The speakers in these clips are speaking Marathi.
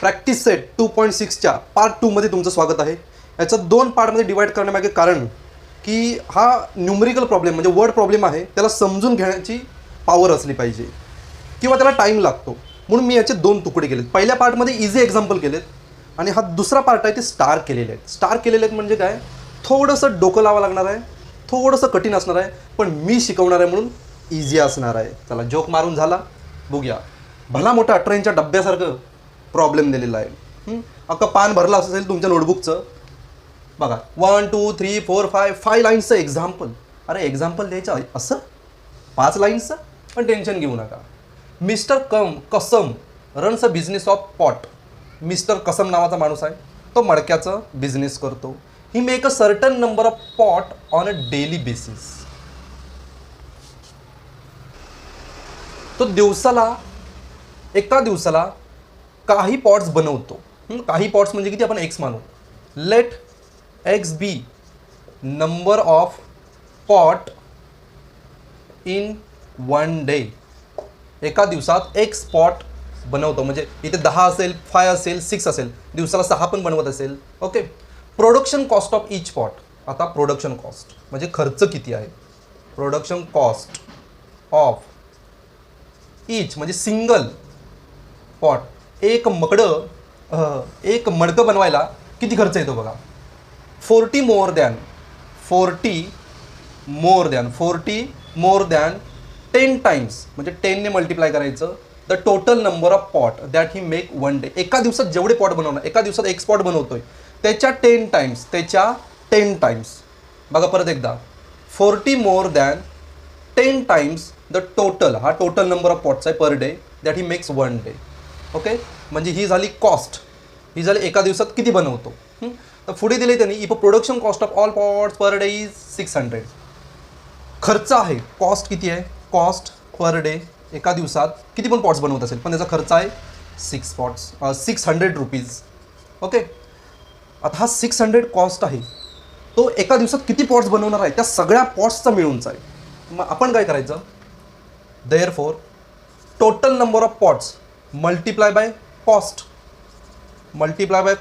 प्रॅक्टिस सेट 2.6च्या पार्ट 2 मध्ये तुमचं स्वागत आहे. याचं 2 पार्टमध्ये डिवाइड करण्यामागे कारण की हा न्यूमरिकल प्रॉब्लेम म्हणजे वर्ड प्रॉब्लेम आहे, त्याला समजून घेण्याची पॉवर असली पाहिजे किंवा त्याला टाईम लागतो, म्हणून मी याचे 2 तुकडे केलेत. पहिल्या पार्टमध्ये इझी एक्झाम्पल केलेत आणि हा दुसरा पार्ट आहे ते स्टार केलेले आहेत. स्टार केलेले आहेत म्हणजे काय, थोडंसं डोकं लावावं लागणार आहे, थोडंसं कठीण असणार आहे, पण मी शिकवणार आहे म्हणून इझी असणार आहे. चला जोक मारून झाला, बघूया. भला मोठा ट्रेनच्या डब्यासारखं प्रॉब्लेम दिलेला आहे. अख्खं पान भरलं असेल तुमच्या नोटबुकचं. बघा 1 2 3 4 5 लाईन्सचं एक्झाम्पल. अरे एक्झाम्पल द्यायचं असं 5 लाईन्सचं, पण टेन्शन घेऊ नका. Mister Kasam runs a business of pot. Mister Kasam नावाचा माणूस आहे, तो मडक्याचा बिझनेस करतो. He make a certain number of pot on a daily basis. तो एका दिवसाला काही पॉट्स बनवतो. काही पॉट्स म्हणजे किती, आपण एक्स मानू. Let x be number of pot in 1 day. एका दिवसात एक्स पॉट बनवतो, म्हणजे इथे 10 असेल, 5 असेल, 6 असेल, दिवसाला 6 पण बनवत असेल. Okay. Production cost of each pot. आता प्रोडक्शन कॉस्ट म्हणजे खर्च किती आहे. प्रोडक्शन कॉस्ट ऑफ ईच म्हणजे सिंगल पॉट. एक मडकं बनवायला किती खर्च येतो बघा. 40 मोर दॅन 10 टाइम्स म्हणजे 10 ने मल्टिप्लाय करायचं. The total number of pot that he make 1 day. एका दिवसात जेवढे पॉट बनवणार, एका दिवसात एक पॉट बनवतोय त्याच्या 10 टाइम्स. बघा परत एकदा, 40 more than 10 times the total. हा टोटल नंबर ऑफ पॉट्स आहे per day that he makes 1 day. Okay. म्हणजे ही झाली कॉस्ट, ही झाली एका दिवसात किती बनवतो. तर पुढे दिले त्यांनी, if production cost of all pots per day is 600. खर्च आहे, कॉस्ट किती आहे, कॉस्ट पर डे एका दिवसात किती पण पॉट्स बनवत असेल, पण त्याचा खर्च आहे 600 रुपीज. ओके. आता हा 600 कॉस्ट आहे, तो एका दिवसात किती पॉट्स बनवणार आहे त्या सगळ्या पॉट्सचा मिळूनच आहे. मग आपण काय करायचं, therefore total number of pots multiply by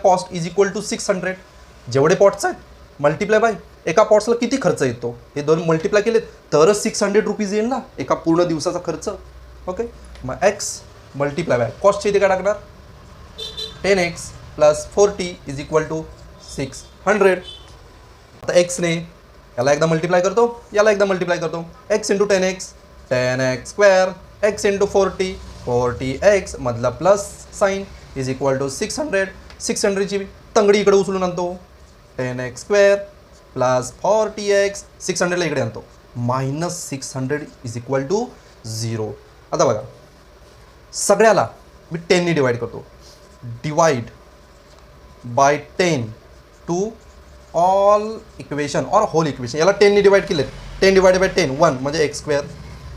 cost is equal to 600. जेवढे पॉट्स आहेत मल्टिप्लाय बाय एका पॉट्सला किती खर्च येतो, हे दोन मल्टिप्लाय केले तरच 600 रुपीज येईल ना एका पूर्ण दिवसाचा खर्च. ओके. मग एक्स मल्टिप्लाय बाय कॉस्टचे इथे काय टाकणार, 10x plus 40 is equal to 600. आता एक्सने याला एकदा मल्टिप्लाय करतो, याला एकदा मल्टिप्लाय करतो. X into 10x square, x into 40x मधला plus sign is equal to 600. 600ची तंगडी इकडे उचलून आणतो, 10x स्क्वेअर प्लस 40x, 600ला इकडे आणतो, मायनस 600 इज इक्वल टू 0. आता बघा, सगळ्याला मी 10ने डिवाइड करतो. Divide by 10 to all equation और होल इक्वेशन. याला 10ने डिवाइड केले, 10 डिवाइड बाय 10 1 म्हणजे एक्स स्क्वेअर.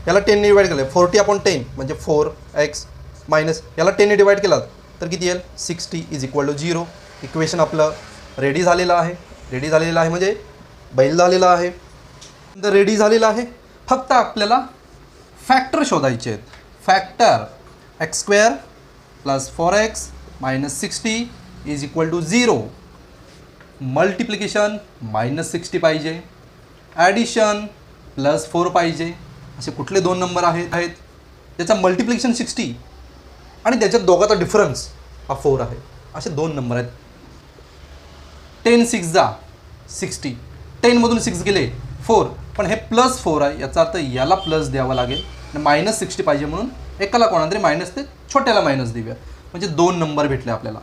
याला 10ने डिवाइड केलं 40/10 म्हणजे 4x मायनस याला 10ने डिवाइड केला तर किती येईल 60 इज इक्वल टू 0. इक्वेशन आपलं रेडी झालेलं आहे म्हणजे बैल झालेला आहे, तर रेडी झालेला आहे. फक्त आपल्याला फॅक्टर शोधायचे आहेत. Factor x square plus 4x minus 60 is equal to 0. Multiplication minus 60 पाहिजे, ॲडिशन प्लस 4 पाहिजे. असे कुठले 2 नंबर आहेत त्याचा मल्टिप्लिकेशन 60 आणि त्याच्यात दोघांचा डिफरन्स हा 4 आहे. असे 2 नंबर आहेत. 10 6 जा 60, 10मधून 6 गेले 4, पण हे प्लस 4 आहे, याचा अर्थ याला प्लस द्यावा लागेल. मायनस 60 पाहिजे म्हणून एकाला कोणा तरी मायनस ते छोट्याला मायनस देऊया, म्हणजे 2 नंबर भेटले आपल्याला.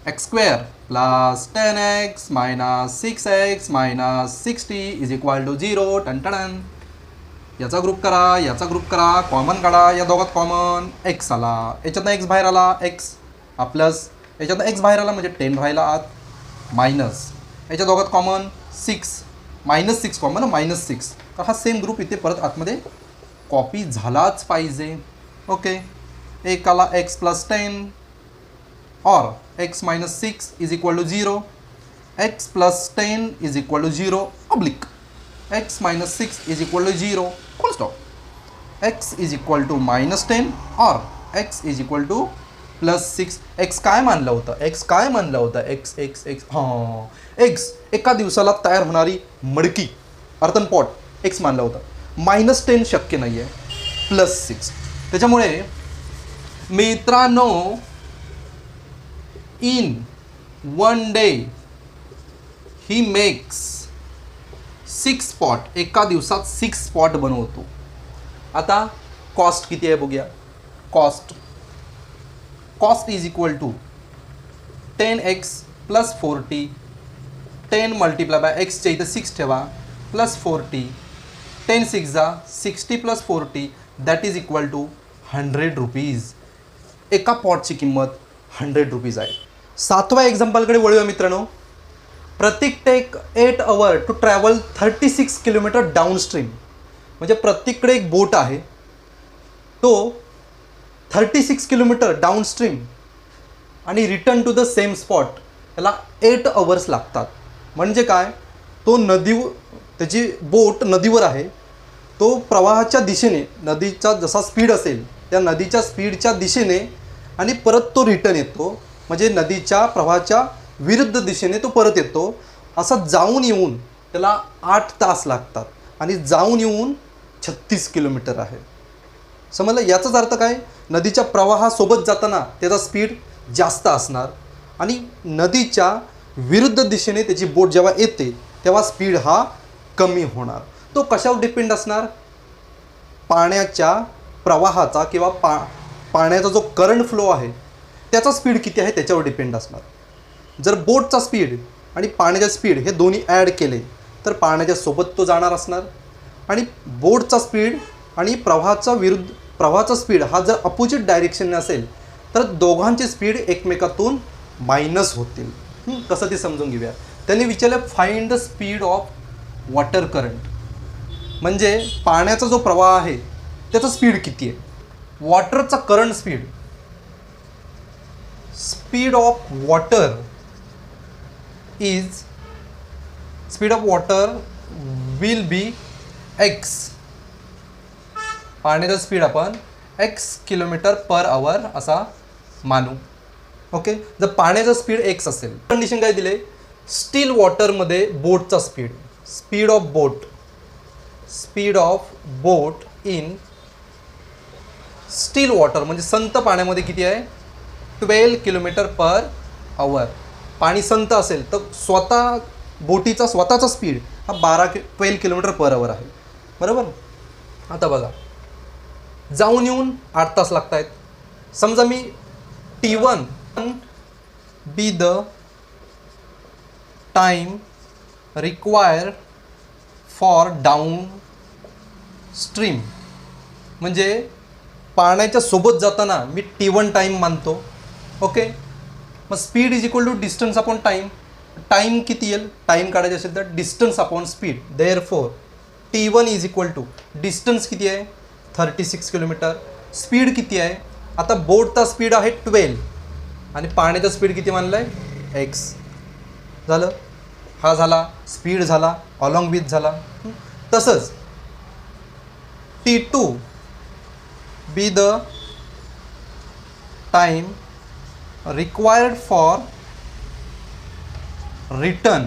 X square plus 10x minus 6x minus 60 is equal to 0. टन याचा ग्रुप करा, कॉमन काढा. या दोघात कॉमन एक्स आला, याच्यातनं एक्स बाहेर आला, एक्स हा प्लस याच्यातनं एक्स बाहेर आला म्हणजे 10 राहिला आत, मायनस याच्या दोघात कॉमन 6 मायनस 6 कॉमन मायनस 6. तर हा सेम ग्रुप इथे परत आतमध्ये कॉपी झालाच पाहिजे. ओके. एक आला एक्स प्लस 10 और x minus 6 is equal to 0. X plus 10 is equal to 0 oblique x minus 6 is equal to 0 full stop. x is equal to minus 10 or x is equal to +6 x काय मानलं होतं एक्स हां एक्स एका दिवसाला तयार होणारी मडकी अर्थन पॉट एक्स मानलं होतं. -10 शक्य नाही आहे, +6. त्याच्यामुळे मित्रांनो in 1 day he makes 6 pot, एका दिवसात 6 पॉट बनवतो. आता कॉस्ट किती आहे बघूया. Cost is equal to 10x + 40, 10 × एक्सच्या इथं 6 ठेवा +40, 10 × 6 = 60 + 40 that is equal to 100 rupees. एका पॉटची किंमत 100 रुपीज आहे. 7व्या एक्झाम्पलकडे वळूया मित्रांनो. Prateek take 8 hours to travel 36 kilometre downstream. म्हणजे प्रतीककडे एक बोट आहे, तो 36 किलोमीटर डाऊनस्ट्रीम आणि return to the same spot, याला 8 hours लागतात. म्हणजे काय, तो त्याची बोट नदीवर आहे, तो प्रवाहाच्या दिशेने, नदीचा जसा स्पीड असेल त्या नदीच्या स्पीडच्या दिशेने आणि परत तो रिटर्न येतो. म्हणजे नदीच्या प्रवाहाच्या विरुद्ध दिशेने तो परत येतो. असं जाऊन येऊन त्याला 8 तास लागतात आणि जाऊन येऊन 36 किलोमीटर आहे. समजलं. याचाच अर्थ काय, नदीच्या प्रवाहासोबत जाताना त्याचा स्पीड जास्त असणार आणि नदीच्या विरुद्ध दिशेने त्याची बोट जेव्हा येते तेव्हा स्पीड हा कमी होणार. तो कशावर डिपेंड असणार, पाण्याच्या प्रवाहाचा किंवा पाण्याचा जो करंट फ्लो आहे त्याचा स्पीड किती आहे त्याच्यावर डिपेंड असणार. जर बोटचा स्पीड आणि पाण्याचा स्पीड हे दोन्ही ॲड केले तर पाण्याच्या सोबत तो जाणार असणार आणि बोटचा स्पीड आणि प्रवाहाचा स्पीड हा जर अपोजिट डायरेक्शनने असेल तर दोघांचे स्पीड एकमेकातून मायनस होतील. कसं ते समजून घेऊया. त्यांनी विचारलं find the speed of water current. म्हणजे पाण्याचा जो प्रवाह आहे त्याचा स्पीड किती आहे. वॉटरचा current speed of water will be X. पाण्याचा स्पीड आपण x km/h असा मानू. ओके. जर पाण्याचा स्पीड x असेल, कंडिशन काय दिले, स्टील वॉटरमध्ये बोटचा speed of boat in still water म्हणजे संत पाण्यामध्ये किती आहे, 12 km/h. पाणी संत असेल तर बोटीचा स्वतःचा स्पीड हा 12 km/h आहे. बरोबर. आता बघा, जाऊन येऊन 8 तास लागत आहेत. समजा मी T1 be the time require for down stream. म्हणजे पाण्याच्या सोबत जाताना मी T1 टाईम मानतो. ओके. मग speed is equal to distance upon time. Time किती येईल, टाईम काढायचं असेल तर distance upon speed. Therefore T1 is equal to distance किती आहे 36 किलोमीटर. स्पीड किती आहे, आता बोटचा स्पीड आहे 12 आणि पाण्याचा स्पीड किती मानलं आहे x. झालं. हा झाला स्पीड झाला, अलॉंग विथ झाला. तसंच T2 B the time required for return.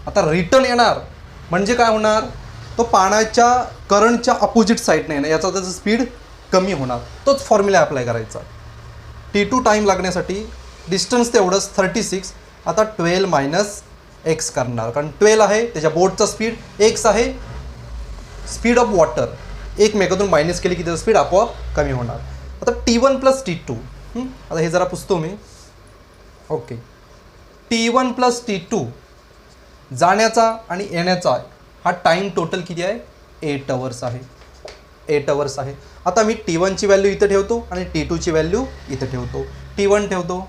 आता रिटर्न येणार म्हणजे काय होणार, तो पाण्याच्या करंटच्या अपोजिट साईडने येणार, याचा त्याचं स्पीड कमी होणार. तोच फॉर्म्युला अप्लाय करायचा. T2 टाईम लागण्यासाठी डिस्टन्स तेवढंच 36. आता 12 - x करणार, कारण 12 आहे त्याच्या बोटचा स्पीड, x आहे स्पीड ऑफ वॉटर. एकमेकातून मायनस केली की त्याचं स्पीड आपोआप कमी होणार. आता T1 + T2. आता हे जरा पुसतो मी. ओके. T1 + T2 जाण्याचा आणि येण्याचा हा टाईम टोटल किती आहे, 8 hours आहे. 8 hours आहे. आता मी T1ची व्हॅल्यू इथं ठेवतो आणि T2ची व्हॅल्यू इथं ठेवतो. T1 ठेवतो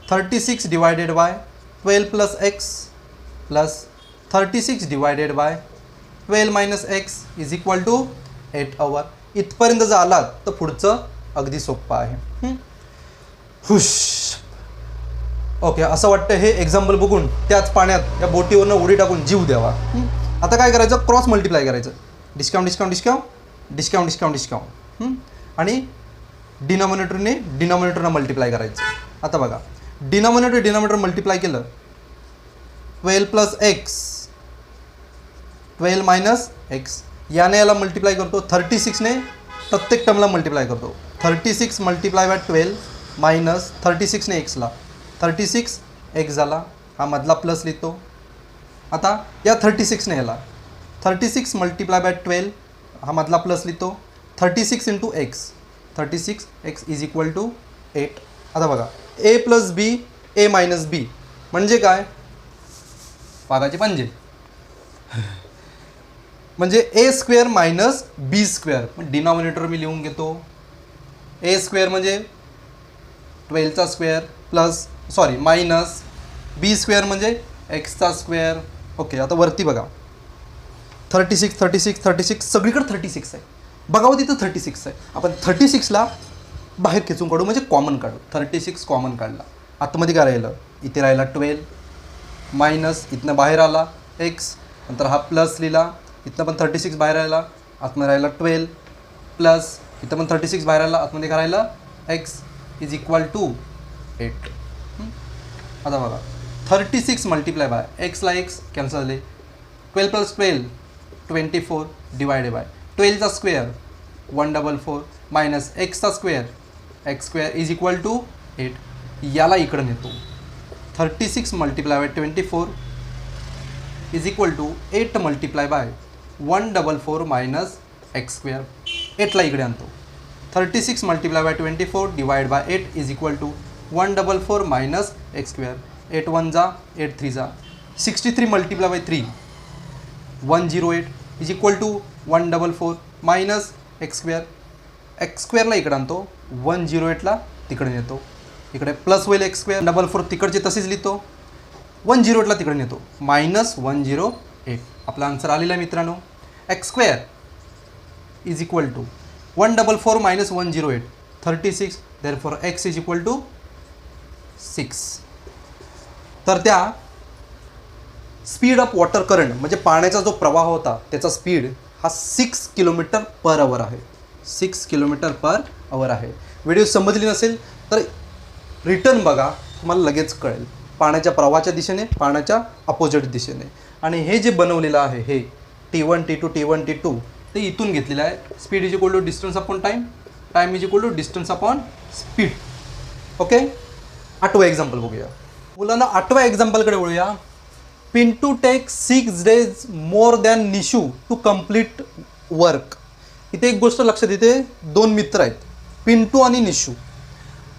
36 / 12 + x + 36 / 12 - x is equal to 8 hours. इथपर्यंत जर आलात तर पुढचं अगदी सोपं आहे. हुश. ओके. असं वाटतं हे एक्झाम्पल बघून त्याच पाण्यात या बोटीवरनं उडी टाकून जीव द्यावा. आता काय करायचं, क्रॉस मल्टिप्लाय करायचं. डिस्काउंट आणि डिनॉमिनेटरने डिनॉमिनेटरला मल्टिप्लाय करायचं. आता बघा, डिनॉमिनेटर मल्टिप्लाय केलं 12 प्लस एक्स 12 मायनस एक्स, याने याला मल्टिप्लाय करतो. 36ने प्रत्येक टर्मला मल्टिप्लाय करतो. 36 मल्टिप्लाय बाय 12 मायनस 36ने एक्सला 36 एक्स झाला. हा मधला प्लस लिहितो. आता या 36ने याला 36 मल्टिप्लाय बाय 12 हा मधला प्लस लिहितो. 36 into x 36 x is equal to 8. आता बघा, ए प्लस बी ए मायनस बी म्हणजे काय, पागाचे पंजे, म्हणजे ए स्क्वेअर मायनस बी स्क्वेअर. डिनॉमिनेटर मी लिहून घेतो. ए स्क्वेअर म्हणजे 12चा स्क्वेअर प्लस मायनस बी स्क्वेअर म्हणजे एक्सचा स्क्वेअर. ओके, आता वरती बघा 36 36 36 सगळीकडे 36 आहे. बघावं तिथं 36 आहे. आपण 36ला बाहेर खेचून काढू म्हणजे कॉमन काढू. 36 कॉमन काढला. आतमध्ये काय राहिलं, इथे राहिला 12 मायनस इथनं बाहेर आला एक्स, नंतर हा प्लस लिहिला. इथनं पण 36 बाहेर राहिला, आतमध्ये राहिला 12 प्लस इथं पण 36 बाहेर आला, आतमध्ये काय राहिलं एक्स इज इक्वल टू 8. आता बघा 36 मल्टिप्लाय बाय एक्सला एक्स कॅन्सल झाले. 12 प्लस 12 24 डिवायडेड बाय 12चा स्क्वेअर 144 मायनस एक्सचा square X square is equal to 8. याला इकडं नेतो. 36 multiply by 24 is equal to 8 multiply by 144 minus X square. 8ला इकडे आणतो. 36 multiply by 24 divide by 8 is equal to 144 minus X square. 8 1 जा 8 3 जा 63 multiply by 3 108 is equal to 144 minus X square. X स्क्वेअरला इकडे आणतो. 108ला तिकडे नेतो. इकडे प्लस होईल एक्स स्क्वेअर. 144 तिकडचे तसेच लिहितो. 108ला तिकडे नेतो मायनस 108. आपला आन्सर आलेला आहे मित्रांनो. X square is equal to 144 minus 108 36. Therefore x is equal to 6. तर त्या स्पीड ऑफ वॉटर करंट म्हणजे पाण्याचा जो प्रवाह होता त्याचा स्पीड हा 6 किलोमीटर पर आवर आहे. 6 किलोमीटर पर आवर आहे. व्हिडिओ समजली नसेल तर रिटर्न बघा, तुम्हाला लगेच कळेल. पाण्याच्या प्रवाहाच्या दिशेने, पाण्याच्या अपोजिट दिशेने. आणि हे जे बनवलेलं आहे हे T1 T2 T1 T2 ते इथून घेतलेलं आहे. Speed is equal to distance upon time, time is equal to distance upon speed. Okay, 8वं एक्झाम्पल बघूया. मुलांना 8व्या एक्झाम्पलकडे वळूया. Pintu take 6 days more than Nishu to complete work. इथे एक गोष्ट लक्षात येते, 2 मित्र आहेत पिंटू आणि निशू.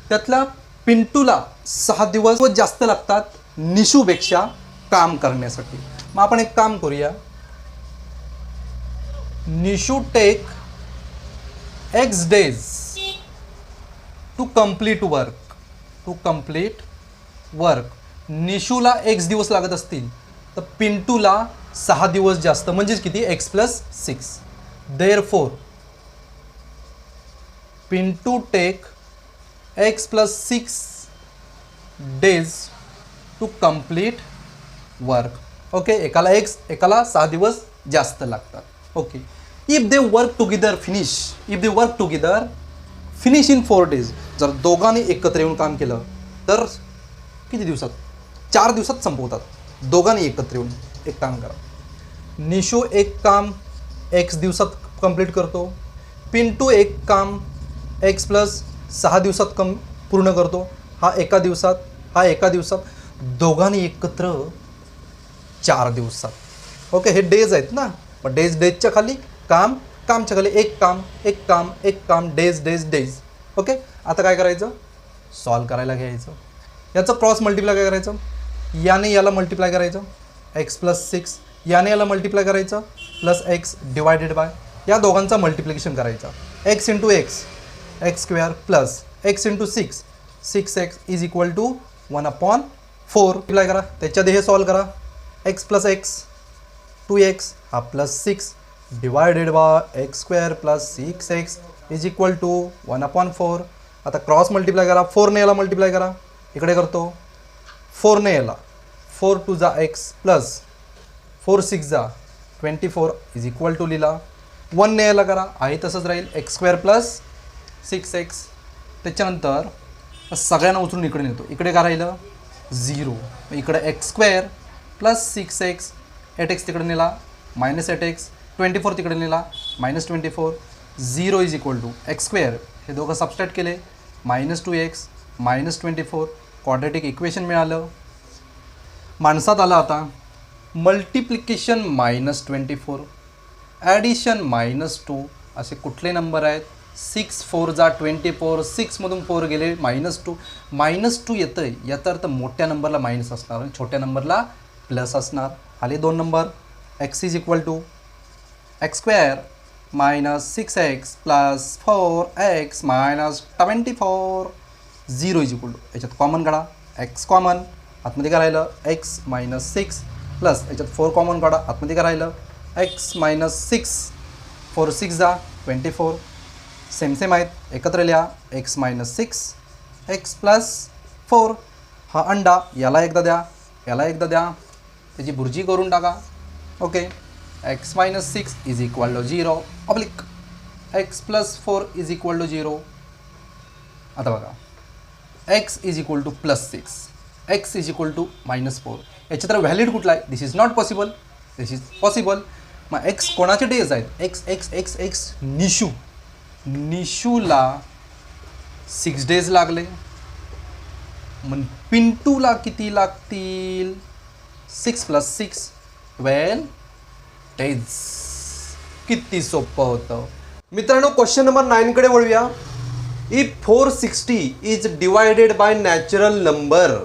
त्यातल्या पिंटूला 6 दिवस जास्त लागतात निशूपेक्षा काम करण्यासाठी. मग आपण एक काम करूया. Nishu take X days to complete work. निशूला X दिवस लागत असतील तर पिंटूला 6 दिवस जास्त, म्हणजेच किती X plus 6. Therefore Pintu take X plus 6 days to complete work. Okay, एकाला X एकाला 6 दिवस जास्त लागतात. Okay, if they work together finish in 4 days. जर दोघांनी एकत्र येऊन काम केलं तर किती दिवसात? 4 दिवसात संपवतात. दोघांनी एकत्र येऊन एक काम करा. निशू एक काम X दिवसात कंप्लीट करतो. पिंटू एक काम X प्लस 6 दिवसात पूर्ण करतो. हा एका दिवसात. दोघांनी एकत्र 4 दिवसात. ओके, हे डेज आहेत ना. मग डेजच्या खाली कामच्या खाली एक काम डेज. ओके, आता काय करायचं? सॉल्व करायला घ्यायचं. याचं क्रॉस मल्टिप्लाय काय करायचं? याने याला मल्टिप्लाय करायचं X प्लस 6, याने याला मल्टिप्लाय करायचं प्लस X डिवायडेड बाय या दोघांचा मल्टिप्लिकेशन करायचा. X into x square plus X into 6x is equal to 1/4. Multiply करा, त्याच्यात हे सॉल्व करा. X प्लस X 2x हा plus 6 divided by X square plus 6x is equal to 1/4. आता क्रॉस मल्टिप्लाय करा. 4ने याला मल्टिप्लाय करा. इकडे करतो 4ने याला 4 2 जा X प्लस 4 6 जा 24 इज इक्वल टू लिहिला. 1ने याला करा, आहे तसंच राहील X स्क्वेअर प्लस 6x त्याच्यानंतर सगळ्यांना उचलून इकडे नेतो. इकडे काय राहिलं 0. इकडे x square plus 6x 8x तिकडे नेला मायनस 8x 24 तिकडे नेला minus 24 0 is equal to x square हे दोघं सबस्ट्रॅक्ट केले minus 2x minus 24 quadratic equation मिळालं. माणसात आलं आता मल्टिप्लिकेशन मायनस 24 ॲडिशन मायनस 2 असे कुठले नंबर आहेत. 6 4 जा 24 6मधून 4 गेले -2 येतं आहे. याचा अर्थ मोठ्या नंबरला मायनस असणार आणि छोट्या नंबरला प्लस असणार. आले 2 number. X is equal to x square minus 6x plus 4x minus 24 0 is equal to याच्यात कॉमन काढा एक्स कॉमन आतमध्ये काय राहिलं एक्स मायनस 6 प्लस याच्यात 4 कॉमन काढा आतमध्ये काय राहिलं एक्स मायनस 6 4 6 जा 24 सेम आहेत एकत्र लिहा एक्स मायनस 6 एक्स प्लस 4 हा अंडा याला एकदा द्या याला एकदा द्या त्याची भुर्जी करून टाका. Okay X minus 6 is equal to 0 oblique X plus 4 is equal to 0. आता बघा X is equal to plus 6 X is equal to minus 4 याच्या तर व्हॅलिड कुठला आहे. This is not possible this is possible. मग एक्स कोणाचे डेज आहेत एक्स एक्स एक्स एक्स निशूला 6 डेज लागले. मग पिंटूला किती लागतील 6 + 6 12 डेज. किती सोपं होतं मित्रांनो. क्वेश्चन नंबर 9 कडे वळूया. If 460 is divided by natural number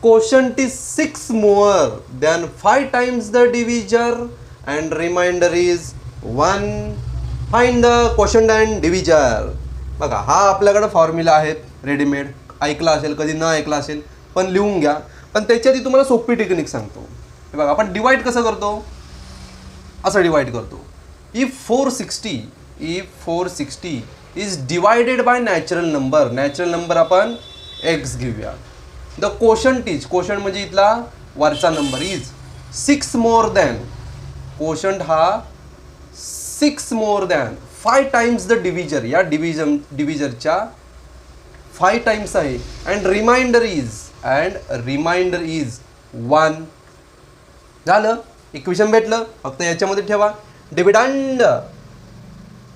quotient is 6 more than 5 times the divisor and remainder is 1. Find the quotient and divisor. बघा हा आपल्याकडे फॉर्म्युला आहे रेडीमेड. ऐकला असेल कधी न ऐकला असेल पण लिहून घ्या. पण त्याच्या आधी तुम्हाला सोपी टेक्निक सांगतो. हे बघा आपण डिवाइड कसं करतो असं डिवाइड करतो. If 460 is divided by natural number आपण एक्स घेऊया. द कोशंट इज कोशंट म्हणजे इथला वरचा number is 6 more than quotient हा 6 more than 5 times the divisor या डिव्हिजरच्या 5 टाइम्स आहे. And reminder is 1. झालं इक्वेशन भेटलं. फक्त याच्यामध्ये ठेवा डिव्हिडंड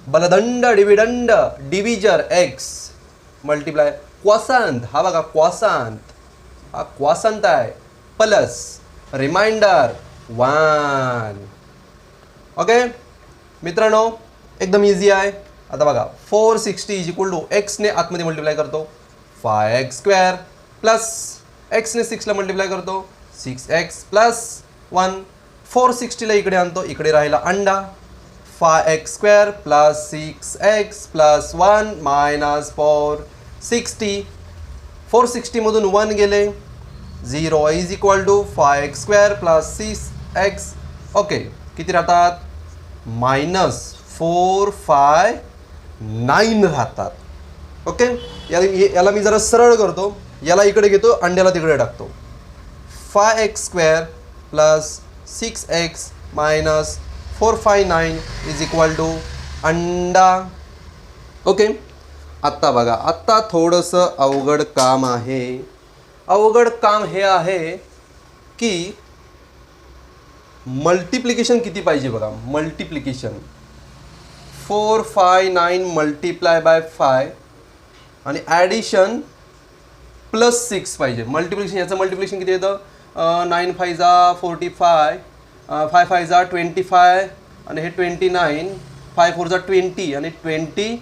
बलदंड dividend divisor x multiply quotient हा बघा क्वासांत हा क्वासांत आहे प्लस रिमाइंडर 1. ओके मित्रांनो एकदम इझी आहे. आता बघा 460 इज इक्वल टू एक्सने आतमध्ये मल्टिप्लाय करतो 5x स्क्वेअर प्लस एक्सने 6ला मल्टिप्लाय करतो 6x प्लस 1. 460ला इकडे आणतो इकडे राहिला अंडा 5x square plus 6x plus 1 minus 460. 460मधून 1 गेले 0 is equal to 5x square plus 6x. Okay किती राहतात -459 राहतात. ओके याला मी जरा सरळ करतो. याला इकडे घेतो अंड्याला तिकडे टाकतो 5x square plus 6x minus 459 is equal to अंडा. ओके आत्ता बघा आत्ता थोडंसं अवघड काम आहे. अवघड काम हे आहे की मल्टिप्लिकेशन किती पाहिजे बघा. मल्टिप्लिकेशन 459 मल्टिप्लाय बाय 5 आणि ॲडिशन प्लस 6 पाहिजे. मल्टिप्लिकेशन याचं मल्टिप्लिकेशन किती येतं 9 5 जा 45 5 5 जा 25 आणि हे 29 5 4 जा 20 आणि 22.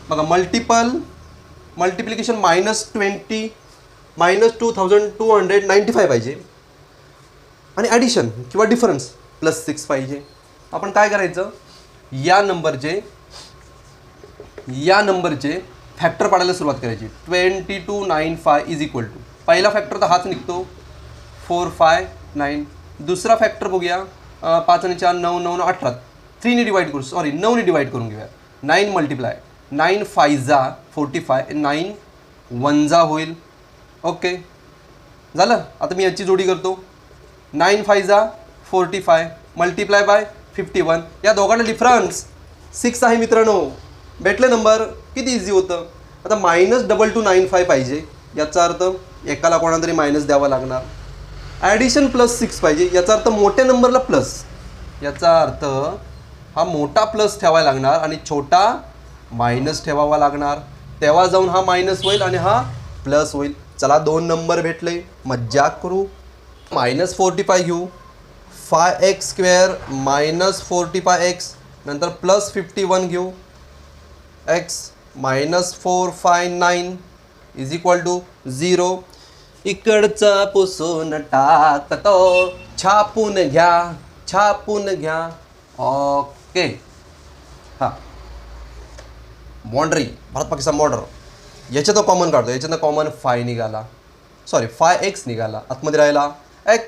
बघा मल्टिप्लिकेशन -20 -2295 पाहिजे आणि ॲडिशन किंवा डिफरन्स प्लस 6 पाहिजे. आपण काय करायचं या नंबरचे फॅक्टर पाडायला सुरुवात करायची. 2295 इज इक्वल टू पहिला फॅक्टर तर हाच निघतो 459. दुसरा फॅक्टर बघूया 5 आणि 4 9 9 18 3ने डिवाइड करू 9ने डिवाइड करून घेऊया. 9 मल्टिप्लाय 9 5 जा 45 9 1 जा होईल. ओके झालं. आता मी याची जोडी करतो 9 5 जा 45 मल्टिप्लाय बाय 51. या दोघांना डिफरन्स 6 आहे मित्रांनो. भेटले नंबर किती इझी होतं. आता -2295 पाहिजे, याचा अर्थ एकाला कोणाला तरी मायनस द्यावा लागणार. ॲडिशन +6 पाहिजे, याचा अर्थ मोठ्या नंबरला प्लस, याचा अर्थ हा मोठा प्लस ठेवायला लागणार आणि छोटा मायनस ठेवावा लागणार, तेव्हा जाऊन हा मायनस होईल आणि हा प्लस होईल. चला 2 नंबर भेटले, मज्जा करू. -45 घेऊ, 5x² -45x, नंतर +51 घेऊ, x -459 इज इक्वल टू 0. इकडचं पुसून टाकतो, छापून घ्या, छापून घ्या. ओके. हां, बाँड्री, भारत पाकिस्तान बॉर्डर, याच्यातनं कॉमन काढतो, याच्यातनं कॉमन 5 निघाला, सॉरी 5x निघाला, आतमध्ये राहिला x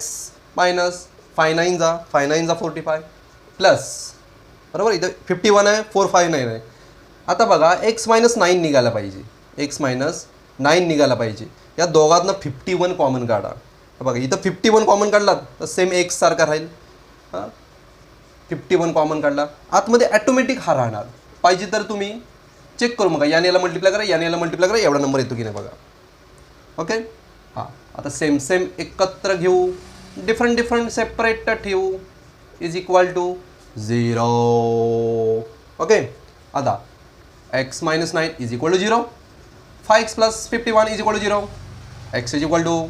मायनस 5 जा 45 प्लस, बरोबर. इथं 51 आहे, 459 आहे. आता बघा x -9 निघाला पाहिजे, x -9 निघाला पाहिजे. या दोघांतनं 51 कॉमन काढा. बघा इथं 51 कॉमन काढलात तर सेम x सारखा राहील. हां, 51 कॉमन काढला, आतमध्ये ॲटोमॅटिक हा राहणार. पाहिजे तर तुम्ही चेक करू, मग याने याला मल्टिप्लाय करा, याने याला मल्टिप्लाय करा, एवढा नंबर येतो की नाही बघा. ओके. हां, आता सेम एकत्र घेऊ, डिफरंट सेपरेट ठेवू, इज इक्वल टू 0. ओके. आता x -9 is equal to 0, 5x + 51 is equal to 0, x is equal to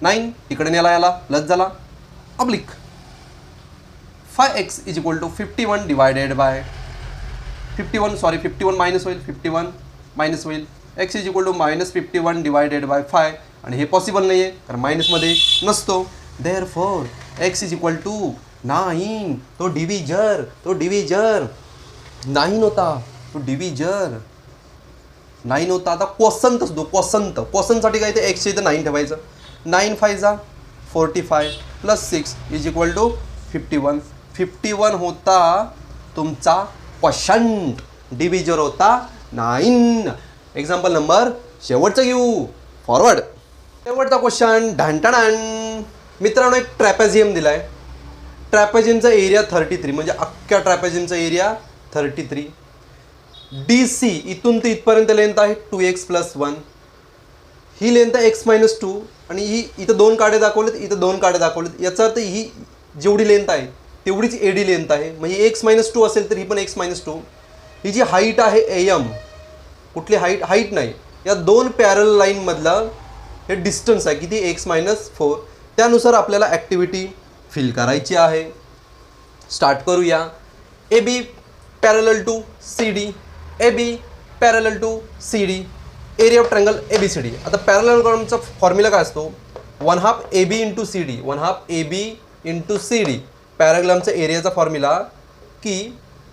9, इकडे नेला याला प्लस झाला, oblique 5x is equal to 51 divided by 51, sorry 51 minus होईल, 51 मायनस होईल, x is equal to -51 divided by 5, आणि हे पॉसिबल नाही आहे कारण मायनसमध्ये नसतो. Therefore x is equal to 9. तो डिव्हिजर 9 होता, तो डिव्हिजर 9 होता. आता क्वोशंट असतो, क्वोशंटसाठी काय ते x इथं 9 ठेवायचं. 9 5 जा 45 + 6 इज इक्वल टू 51. 51 होता तुमचा क्वोशंट, डिव्हिजर होता 9. एक्झाम्पल नंबर शेवटचं घेऊ, फॉरवर्ड. शेवटचा क्वेश्चन, ढांटाणान. मित्रांनो, एक ट्रॅपेझियम दिला आहे. ट्रॅपेझियमचा एरिया 33, म्हणजे अख्ख्या ट्रॅपेझियमचा एरिया 33. DC इथून ते इथपर्यंत लेंथ आहे 2x + 1. ही लेंथ आहे x - 2, आणि ही इथं 2 काडे दाखवलेत, इथं 2 काडे दाखवलेत. याचा अर्थ ही जेवढी लेंथ आहे तेवढीच AD लेंथ आहे, म्हणजे x - 2 असेल तर ही पण x - 2. ही जी हाईट आहे AM, कुठली हाईट नाही, या 2 पॅरल लाईनमधलं हे डिस्टन्स आहे किती, x - 4. त्यानुसार आपल्याला ॲक्टिव्हिटी फिल करायची आहे. स्टार्ट करूया. AB parallel to CD, AB parallel to CD, area of triangle ABCD. आता पॅरललग्रामचा फॉर्म्युला काय असतो, 1/2 AB × CD, 1/2 AB × CD. पॅराग्रामचा एरियाचा formula की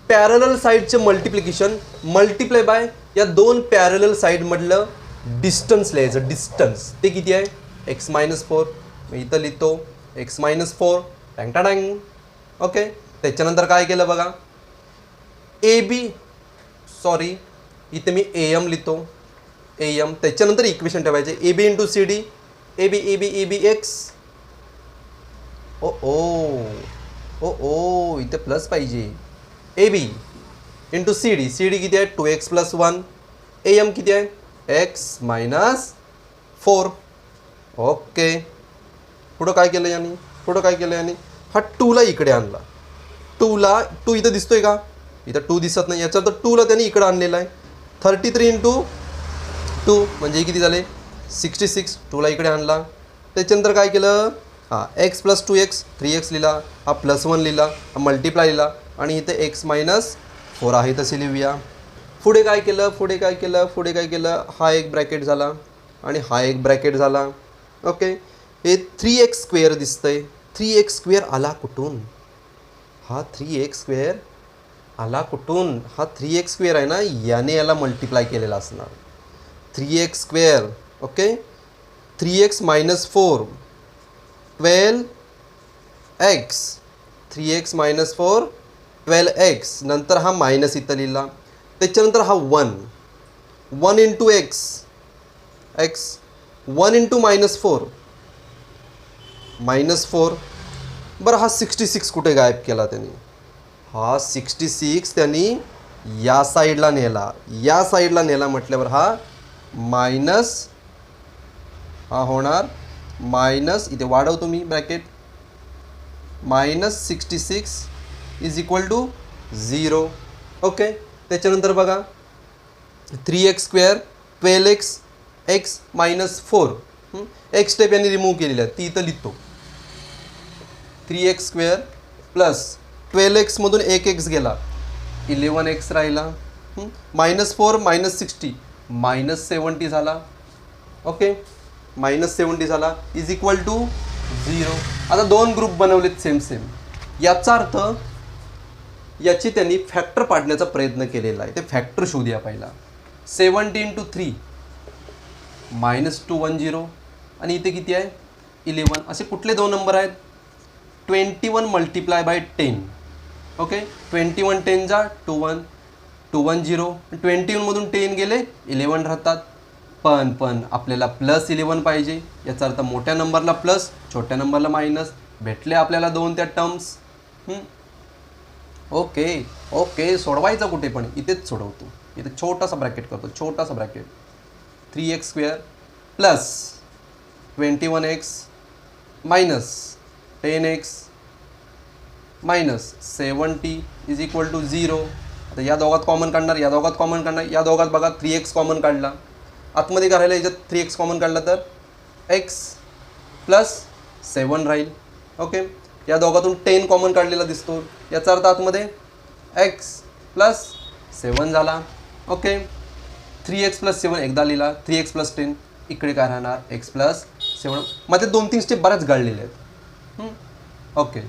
पॅरलल साईडचे मल्टिप्लिकेशन मल्टिप्लाय बाय या 2 पॅरलल साईडमधलं डिस्टन्स लिहायचं. डिस्टन्स ते किती आहे, x - 4. मी इथं लिहितो x - 4, टँग. ओके. त्याच्यानंतर काय केलं बघा, AB, सॉरी इथे मी AM लिहितो, AM. त्याच्यानंतर इक्वेशन ठेवायचे, AB × CD, AB x. ओ इथे प्लस पाहिजे. AB × CD किती आहे, 2x + 1. AM किती आहे, x - 4. ओके. पुढं काय केलं याने, हा 2ला इकडे आणला. 2 इथं दिसतोय का, इथं 2 दिसत नाही, याचा तर 2ला त्याने इकडं आणलेला आहे. 33 × 2 म्हणजे किती झाले, 66. 2ला इकडे आणला. त्याच्यानंतर काय केलं, हां x + 2x, 3x लिहिला, हा +1 लिहिला, हा मल्टिप्लाय लिहिला, आणि इथे x - 4 आहे तसे लिहूया. पुढे काय केलं, हा एक ब्रॅकेट झाला आणि हा एक ब्रॅकेट झाला. ओके. हे 3x² दिसतंय. 3x² आला कुठून, हा 3x² आला कुठून, हा 3x² आहे ना, याने याला मल्टिप्लाय केलेला असणार. 3x². Okay. 3x - 4 12x, 3x - 4 12x. नंतर हा मायनस इथं लिहिला. त्याच्यानंतर हा 1 × x, 1 × -4. बरं, हा 66 कुठे गायब केला त्यांनी, हा 66 त्यांनी या साईडला नेला म्हटल्यावर हा मायनस, हा होणार मायनस, इथे वाढवतो मी bracket, -66 is equal to 0. Okay. त्याच्यानंतर बघा 3x² 12x x -4 एक स्टेप यांनी रिमूव्ह केलेली आहे ती इथं लिहितो. 3x² प्लस 12x मधून 1x गेला, 11x राहिला, -4 -60 -70 झाला. ओके, -70 झाला इज इक्वल टू 0. आता दोन ग्रुप बनवलेत सेम. याचा अर्थ याची त्यांनी फॅक्टर पाडण्याचा प्रयत्न केलेला आहे. ते फॅक्टर शोधूया पहिला. 70 × 3 -210 आणि इथे किती आहे 11. असे कुठले दोन नंबर आहेत? 21 × 10. ओके, 21 10 जा 21 210. 21 मधून 10 गेले 11 राहतात. पण आपल्याला +11 पाहिजे. याचा अर्थ मोठ्या नंबरला प्लस, छोट्या नंबरला मायनस. भेटले आपल्याला दोन त्या टर्म्स. ओके सोडवायचं कुठे पण इथेच सोडवतो. इथे छोटासा ब्रॅकेट करतो, छोटासा bracket. 3x² plus 21x minus 10x minus 70 is equal to 0. आता या दोघात कॉमन काढणार, या दोघात बघा 3x कॉमन काढला. आतमध्ये काय राहिलं याच्यात 3x कॉमन काढला तर x प्लस 7 राहील. ओके, या दोघातून 10 कॉमन काढलेला दिसतो. याचा अर्थ आतमध्ये x प्लस 7 झाला. ओके, 3x प्लस 7 एकदा लिहिला, 3x प्लस 10. इकडे काय राहणार x प्लस 7. मध्ये 2-3 स्टेप बऱ्याच गाळलेले आहेत. ओके,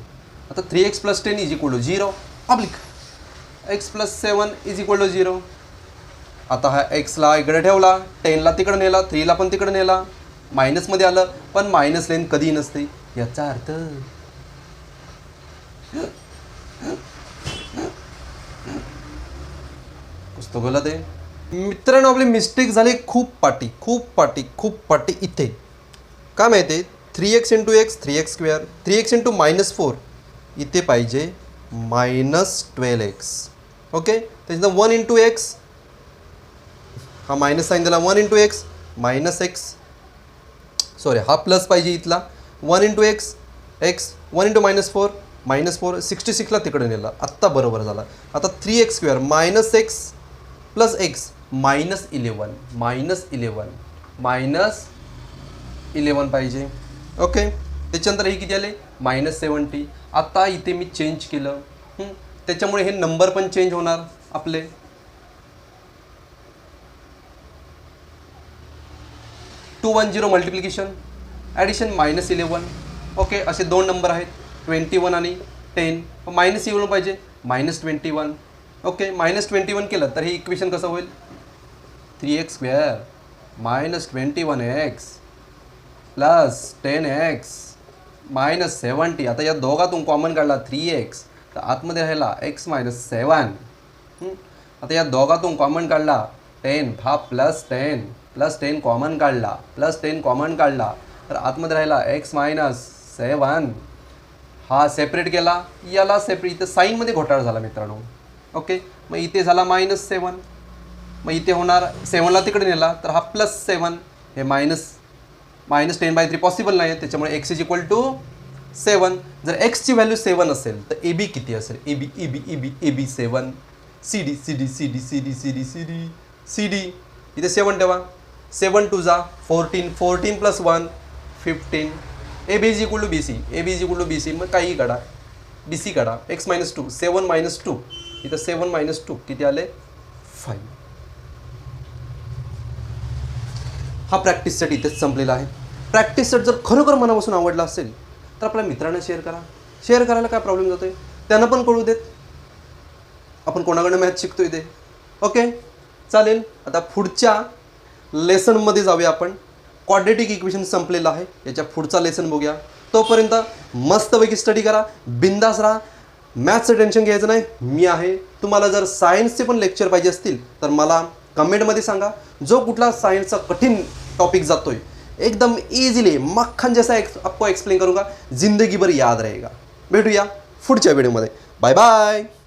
आता 3x plus 10 is equal to 0 oblique x plus 7 is equal to 0. आता हा एक्सला इकडे ठेवला, 10ला तिकडे नेला, 3ला पण तिकडे नेला, मायनसमध्ये आलं. पण मायनस लेन कधी नसते. याचा अर्थ पुस्तक गलत आहे मित्रांनो. आपली मिस्टेक झाली खूप पाटी इथे. काय माहिती आहे 3x × x 3x², 3x × -4 इथे पाहिजे -12x. ओके, त्याच्यानंतर 1 × x, हा मायनस साईन दिला, 1 × x -x, सॉरी हा प्लस पाहिजे इथला. 1 × x x, 1 × -4 66ला तिकडे नेला. आत्ता बरोबर झाला. आता 3x² -x प्लस x -11 पाहिजे. ओके, त्याच्यानंतर हे किती आले -70. आता इथे मी चेंज केलं, त्याच्यामुळे हे नंबर पण चेंज होणार आपले. (210) मल्टिप्लिकेशन ॲडिशन -11. ओके, असे दोन नंबर आहेत 21 आणि 10. -11 पाहिजे -21. ओके, -21 केलं तर हे इक्वेशन कसं होईल 3x² -21x प्लस 10x -70. आता या दोघातून कॉमन काढला 3x तर आतमध्ये राहिला x -7. आता या दोघातून कॉमन काढला 10, हा +10 कॉमन काढला तर आतमध्ये राहिला x -7. हा सेपरेट केला, याला सेपरेट. इथं साईनमध्ये घोटाळा झाला मित्रांनो. ओके, मग इथे झाला -7. मग इथे होणार 7ला तिकडे नेला तर हा +7. हे -10/3 पॉसिबल नाही आहे, त्याच्यामुळे x इज इक्वल टू 7. जर एक्सची व्हॅल्यू 7 असेल तर ए बी किती असेल? A B 7. सी डी इथे 7 ठेवा. 7 2 जा 14, 14 + 1 15. A B is equal to B C. मग काही काढा, बी सी काढा. x -2 7 - 2 इथं 7 - 2 किती आले 5. हा प्रॅक्टिस सेट इथेच संपलेला आहे. प्रॅक्टिस सेट जर खरोखर मनापासून आवडला असेल तर आपल्या मित्रांना शेअर करा. शेअर करायला काय प्रॉब्लेम जातो आहे, त्यांना पण कळू देत आपण कोणाकडनं मॅथ शिकतोय ते. ओके, चालेल. आता पुढच्या लेसनमध्ये जाऊया आपण. क्वाड्रेटिक इक्वेशन संपलेलं आहे, याच्या पुढचा लेसन बघूया. तोपर्यंत मस्तपैकी स्टडी करा, बिंदास राहा. मॅथचं टेन्शन घ्यायचं नाही, मी आहे. तुम्हाला जर सायन्सचे पण लेक्चर पाहिजे असतील तर मला कमेंटमध्ये सांगा. जो कुठला सायन्सचा कठीण टॉपिक जातोय एकदम इजीली मक्खन जैसा आपको एक्सप्लेन करूंगा, जिंदगी भर याद रहेगा. भेटूया पुढच्या व्हिडिओमध्ये. Bye bye.